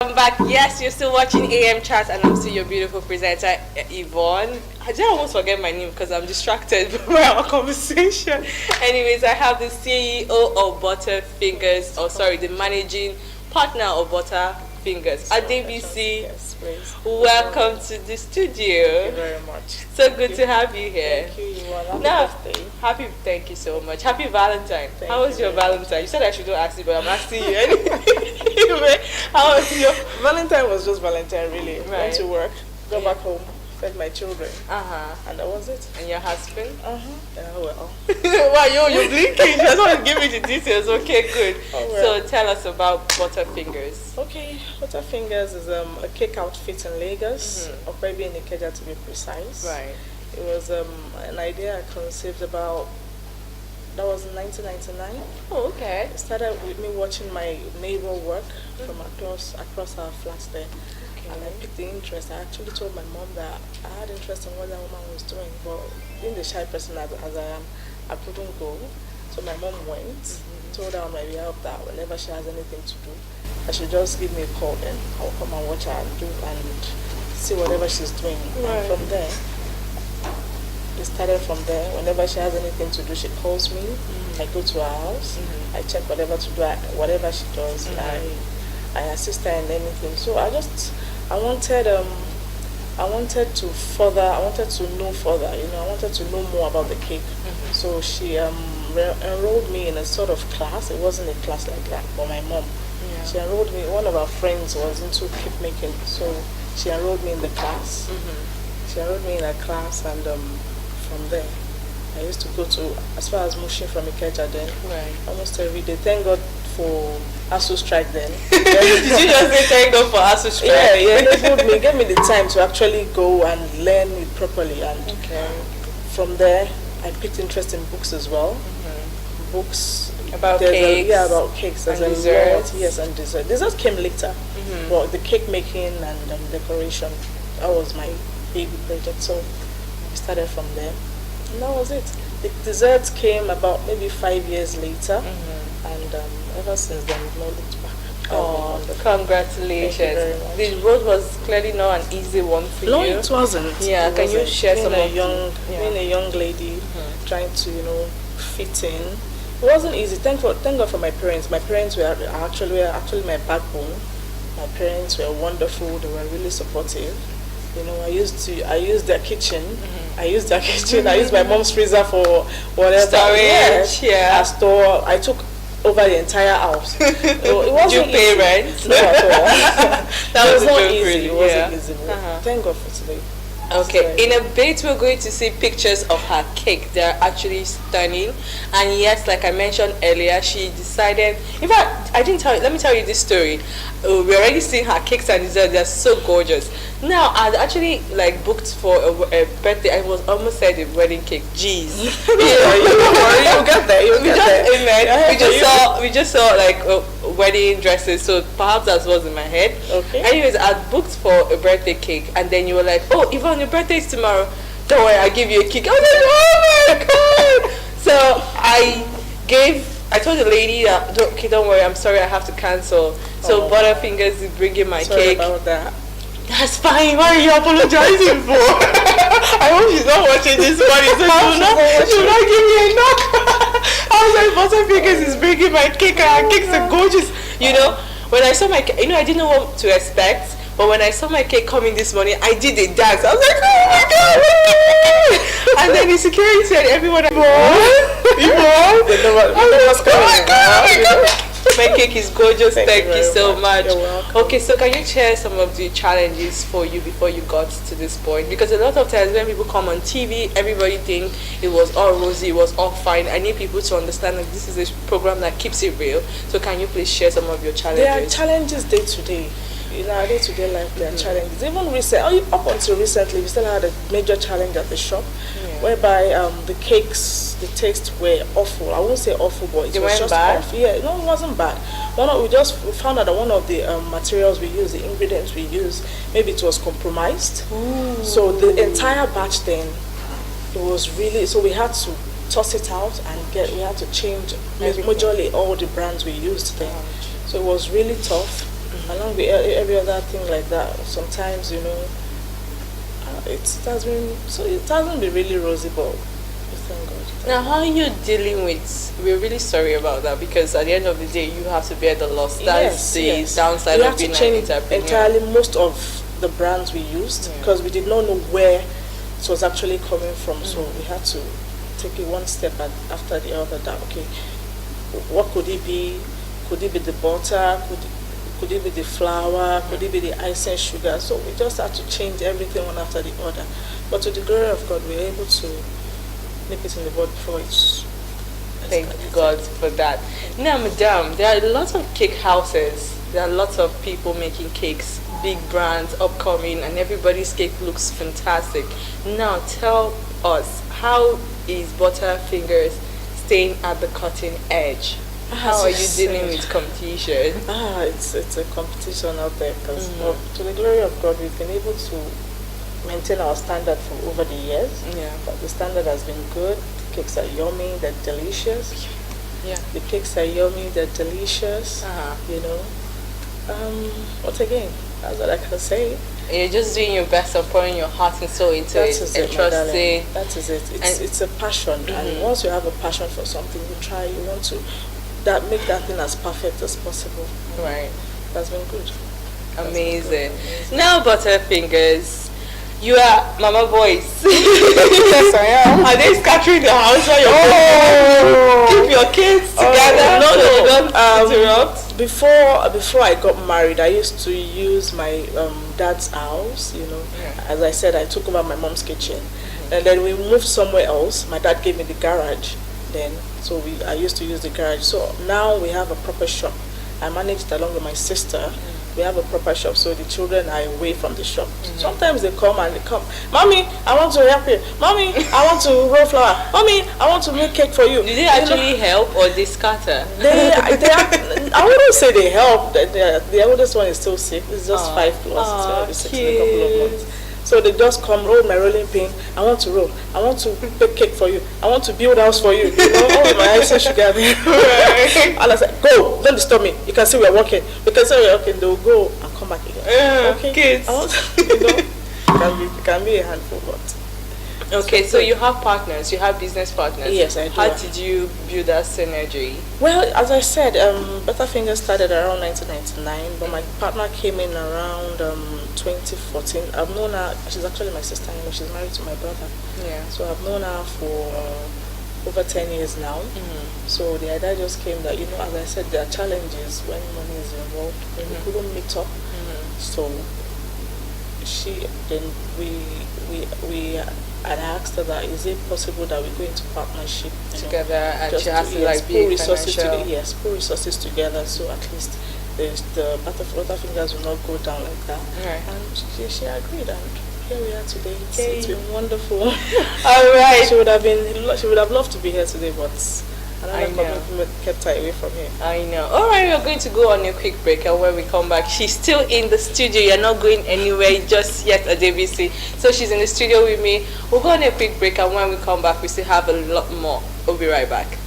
Welcome back. Yes, you're still watching AM Chat, and I'm still your beautiful presenter, Yvonne. I did almost forget my name because I'm distracted by our conversation. Anyways, I have the CEO of ButterFingers, the managing partner of ButterFingers, Adebisi. Yes, please. Welcome to the studio. Thank you very much. So good to have you here. Thank you, Yvonne. Now, Happy birthday. thank you so much. Happy Valentine. Thank How was you your very Valentine? You said I shouldn't ask you, but I'm asking you anyway. How was your Valentine was just Valentine, really. Right. Went to work, got back home, fed my children, and that was it. And your husband? Yeah, well. Wow, you're blinking. You just want to give me the details. Okay, good. Oh, well. So tell us about ButterFingers. Okay, ButterFingers is a cake outfit in Lagos, or maybe in Ikeja to be precise. Right. It was an idea I conceived about. That was in 1999. Oh, okay. It started with me watching my neighbor work from across our flats there. Okay. And I picked the interest. I actually told my mom that I had interest in what that woman was doing, but being the shy person as I am, I couldn't go. So my mom went, told her on my behalf that whenever she has anything to do, I should just give me a call, then I'll come and watch her and do and see whatever she's doing. Right. And from there, it started from there. Whenever she has anything to do, she calls me. I go to her house. I check whatever to do, whatever she does. I assist her in anything. So I wanted to know further. I wanted to know more about the cake. So she enrolled me in a sort of class. It wasn't a class like that, but my mom. Yeah. She enrolled me. One of our friends was into cake making, so she enrolled me in the class. She enrolled me in a class, and from there, I used to go to as far as Mushin from Ikeja then, almost every day. Thank God for ASU strike then. Did you just say thank God for ASU strike? Yeah, gave me the time to actually go and learn it properly. And from there, I picked interest in books as well. Books about cakes. About cakes. And desserts. Yes, and dessert. Desserts came later, but the cake making and decoration, that was my baby project. So we started from there, and that was it. The desserts came about maybe 5 years later, and ever since then we've not looked back. Oh, congratulations. Thank you very much. The road was clearly not an easy one for No, you. it wasn't. Yeah, It can you wasn't. share some of being a young lady, trying to fit in? It wasn't easy. Thank God for my parents. My parents were actually my backbone. My parents were wonderful. They were really supportive. I used their kitchen. I used my mom's freezer for whatever. Storage, I store. I took over the entire house. It wasn't Did you pay easy. rent? No, at all. That was not a joke, easy. really. It wasn't Yeah. easy. Thank God for today. Okay, in a bit we're going to see pictures of her cake. They're actually stunning. And yes, like I mentioned earlier, she decided, in fact, I didn't tell you, let me tell you this story. We already seen her cakes and desserts. They're so gorgeous. Now, I actually booked for a birthday. I was almost said a wedding cake. Jeez. You'll get there. We just saw wedding dresses, so perhaps that was in my head. Okay. Anyways, I booked for a birthday cake, and then you were like, "Oh, Yvonne, your birthday is tomorrow. Don't worry, I'll give you a cake." I was like, "Oh my god!" So I told the lady that, "Okay, don't worry, I'm sorry, I have to cancel." So ButterFingers is bringing my Sorry cake. about that. That's fine. What are you apologizing for? I hope she's not watching this morning, so she will not give me a knock. I was like, ButterFingers is bringing my cake, and her cakes are gorgeous. When I saw my cake, I didn't know what to expect. But when I saw my cake coming this morning, I did a dance. I was like, oh my god! And then the security and everyone, Yvonne, They know what's coming. My cake is gorgeous. Thank you so very much. You're welcome. Okay, so can you share some of the challenges for you before you got to this point? Because a lot of times when people come on TV, everybody think it was all rosy, it was all fine. I need people to understand that this is a program that keeps it real. So can you please share some of your challenges? There are challenges day to day. Our day-to-day life, there are challenges. Even up until recently, we still had a major challenge at the shop, whereby the cakes, the taste were awful. I won't say awful, but it was just bad? off. Yeah, no, it wasn't bad. We found out that one of the materials we used, the ingredients we used, maybe it was compromised. Ooh. So the entire batch then, it was really, so we had to toss it out and we had to change majorly all the brands we used then. So it was really tough. along with every other thing like that. Sometimes, it hasn't been really rosy, but we thank God. Now, how are you dealing with? We're really sorry about that, because at the end of the day, you have to bear the loss. That's the downside we of have to being an change entrepreneur. entirely most of the brands we used, because we did not know where it was actually coming from. So we had to take it one step after the other. That okay, what could it be? Could it be the butter? Could it be the flour? Could it be the icing sugar? So we just had to change everything one after the other. But to the glory of God, we were able to nip it in the bud before it's. Thank God for that. Now, madam, there are lots of cake houses. There are lots of people making cakes, big brands upcoming, and everybody's cake looks fantastic. Now, tell us, how is Butterfingers staying at the cutting edge? How are you dealing with competition? It's a competition out there, because to the glory of God, we've been able to maintain our standard for over the years. But the standard has been good. The cakes are yummy, they're delicious. The cakes are yummy, they're delicious. What again? That's what I can say. You're just doing your best and pouring your heart and soul into it, and trusting. That is it. It's a passion, and once you have a passion for something, you want to make that thing as perfect as possible. Right. That's been good. Amazing. Now, Butterfingers, you are mama boys. Yes, I am. Are they scattering the house while you're keep your kids together? No, Don't interrupt. Before I got married, I used to use my dad's house. As I said, I took over my mom's kitchen, and then we moved somewhere else. My dad gave me the garage. So I used to use the garage. So now we have a proper shop. I managed along with my sister. We have a proper shop, so the children are away from the shop. Sometimes they come, Mommy, I want to help you. Mommy, I want to roll flour. Mommy, I want to make cake for you. Do they actually help, or they scatter? I wouldn't say they help. The oldest one is still sick. It's just 5+. It's going to be 6 in a couple of months. So they just come, roll my rolling pin. I want to roll. I want to bake cake for you. I want to build house for you. All with my icing sugar. And I said, go, don't disturb me. You can see we're working. We can see we're working. They'll go and come back again. Okay, kids. I want it can be a handful, but. Okay, so you have partners, you have business partners. Yes, I do. How did you build that synergy? Well, as I said, ButterFingers started around 1999, but my partner came in around 2014. I've known her, she's actually my sister-in-law, she's married to my brother. So I've known her for over 10 years now. So the idea just came that, as I said, there are challenges when money is involved, when we couldn't meet up. So we had asked her that, is it possible that we go into partnership together, and just she has to pull resources financial. Pull resources together, so at least the Butterfingers will not go down like that. And she agreed, and here we are today. It's been wonderful. All right. She would have loved to be here today, but another commitment kept her away from here. I know. All right, we're going to go on a quick break, and when we come back, she's still in the studio. You're not going anywhere just yet at ABC. So she's in the studio with me. We'll go on a quick break, and when we come back, we still have a lot more. We'll be right back.